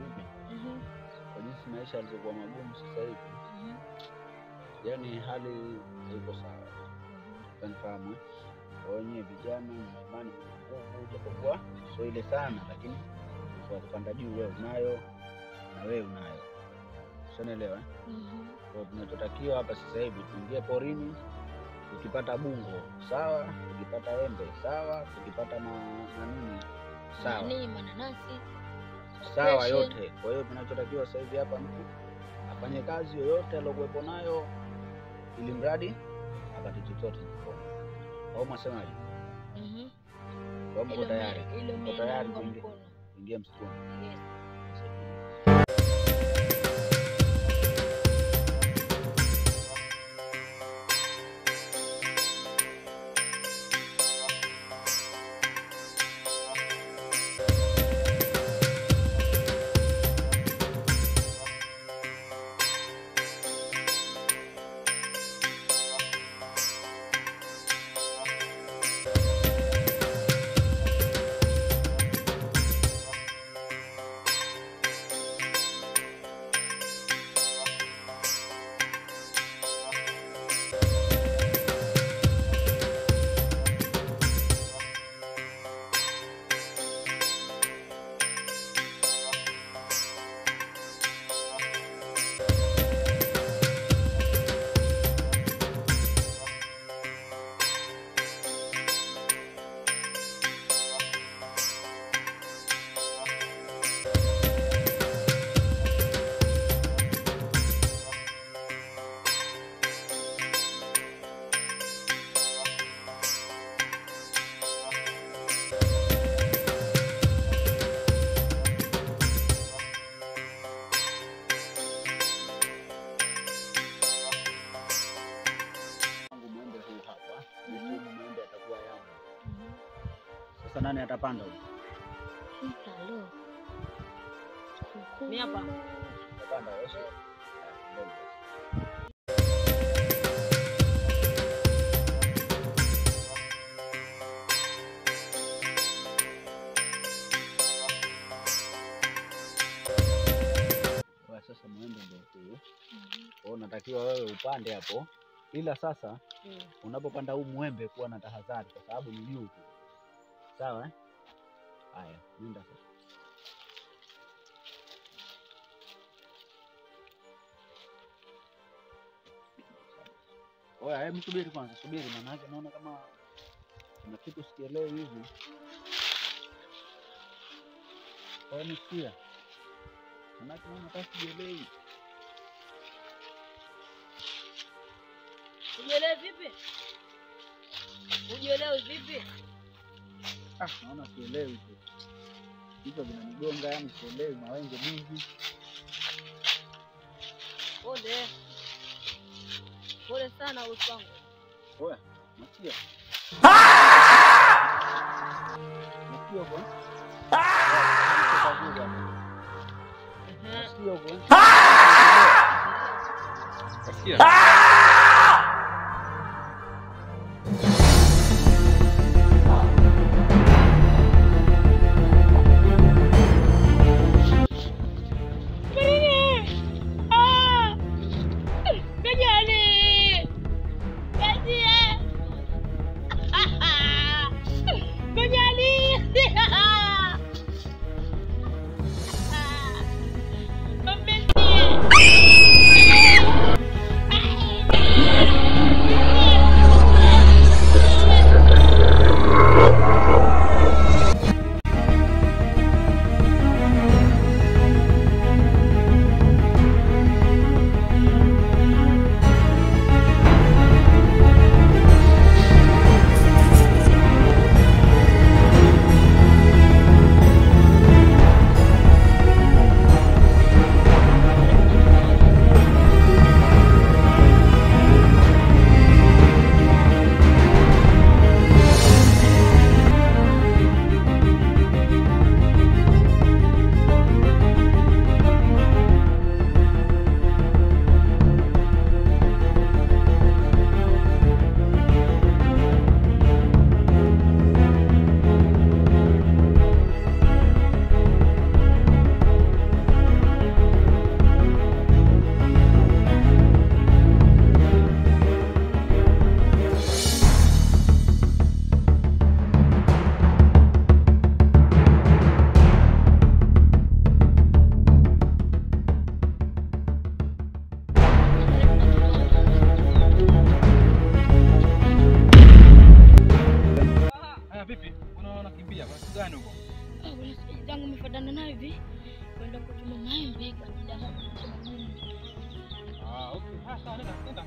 vipi? Kwa jinsi maisha yalivyokuwa magumu sasa hivi. Yaani hali iko sawa. Kanifahamu. Wenyewe vijana na imani nguvu japokuwa sio ile sana, lakini kwa kupanda juu wewe unayo na wewe unayo. Unaelewa? Kwa tunachotakiwa hapa sasa hivi tuingie porini, ukipata bungo sawa, ukipata embe sawa, ukipata nini sawa. Nini mananasi? Sawa yote. Kwa hiyo tunachotakiwa sasa hivi hapa mtu afanye kazi yoyote aliyokuwepo nayo ili mradi apate chochote mkono. Au msemaji? Kwa mko tayari? Mko tayari kuingia msituni? Yes. Sasa nani atapanda huko? Halo. Mimi hapa. Atapanda wewe. Sasa muende ndio huyo. Kwa unatakiwa wewe upande hapo. Ila sasa unapopanda huu muembe kuwa na tahadhari kwa sababu ni juu. Sawa eh? Haya, nenda sasa. Oya, hebu subiri kwanza, subiri maana yake naona kama kuna kitu sikielewi hivi. Kwa nini sikia? Maana yake naona kama sielewi. Ujielewi vipi? Ujielewi vipi? Naona sielewi tu. Hizo vinanigonga yani sielewi mawenge mingi. Pole. Pole sana usangu. Oya, msikia. Msikia kwa? Msikia kwa? Msikia. nimefika. Ndio kusema nini? Okay. Sawa, nenda tu, nenda.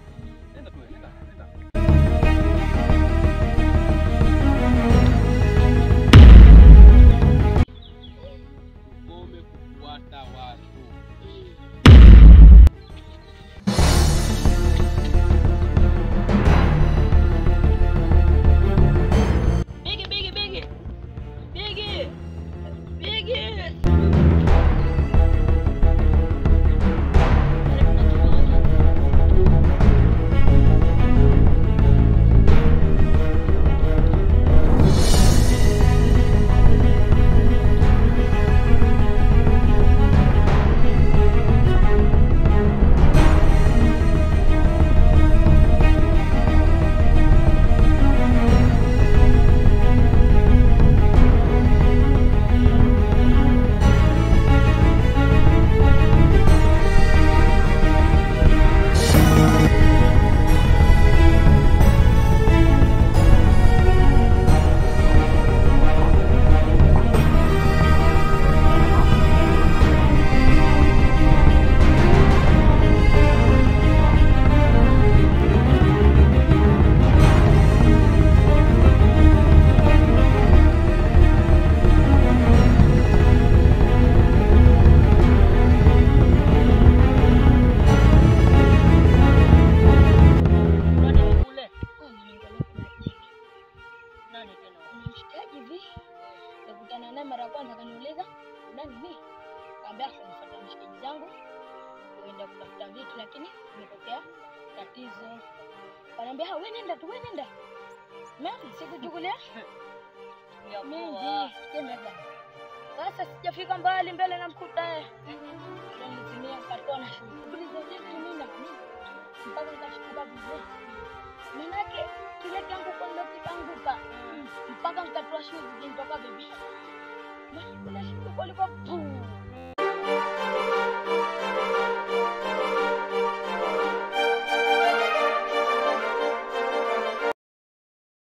Ukome kufuata watu. Mara kwanza kaniuliza nani mimi? Kaambia nifuata mshikaji zangu kuenda kutafuta vitu lakini nimetokea tatizo. Kaniambia wewe nenda tu, wewe nenda. Mimi sikuchukulia. Mimi tena bwana. Sasa sijafika mbali mbele na mkuta yeye. Nilitimia katona shughuli zote mimi na mimi. Mpaka nikashika vizuri. Manake kile kangu kondo kitanguka. Mpaka nikatoa shughuli nitoka bibi. Kuna shida kwa